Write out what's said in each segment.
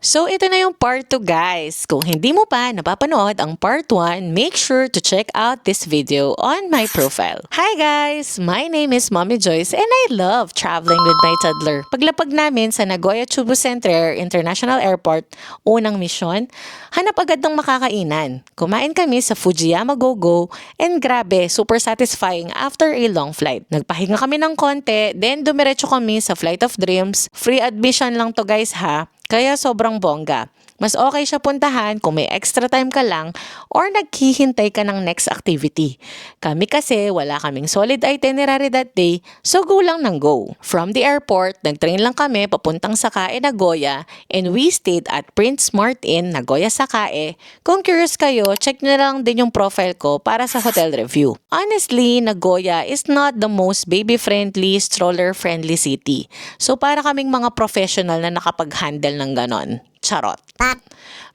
So ito na yung part 2 guys. Kung hindi mo pa napapanood ang part 1, make sure to check out this video on my profile. Hi guys! My name is Mommy Joyce and I love traveling with my toddler. Paglapag namin sa Nagoya Chubu Center International Airport, unang misyon, hanap agad ng makakainan. Kumain kami sa Fujiyama Go-Go and grabe, super satisfying after a long flight. Nagpahinga kami ng konti, then dumiretso kami sa Flight of Dreams. Free admission lang to guys ha. Kaya sobrang bongga. Mas okay siya puntahan kung may extra time ka lang or naghihintay ka ng next activity. Kami kasi wala kaming solid itinerary that day, so go lang ng go. From the airport, nag-train lang kami papuntang Sakae, Nagoya, and we stayed at Prince Smart Inn, Nagoya, Sakae. Kung curious kayo, check nyo lang din yung profile ko para sa hotel review. Honestly, Nagoya is not the most baby-friendly, stroller-friendly city. So para kaming mga professional na nakapag-handle ng ganon. Charot.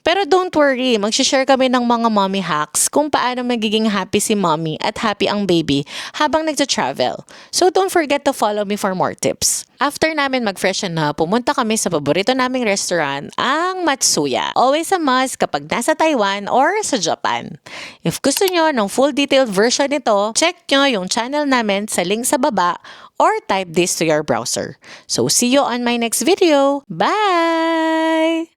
Pero don't worry, mag-share kami ng mga mommy hacks kung paano magiging happy si mommy at happy ang baby habang nagta-travel. So don't forget to follow me for more tips. After namin mag-freshen na, pumunta kami sa paborito naming restaurant, ang Matsuya. Always a must kapag nasa Taiwan or sa Japan. If gusto nyo ng full detailed version nito, check nyo yung channel namin sa link sa baba or type this to your browser. So see you on my next video. Bye!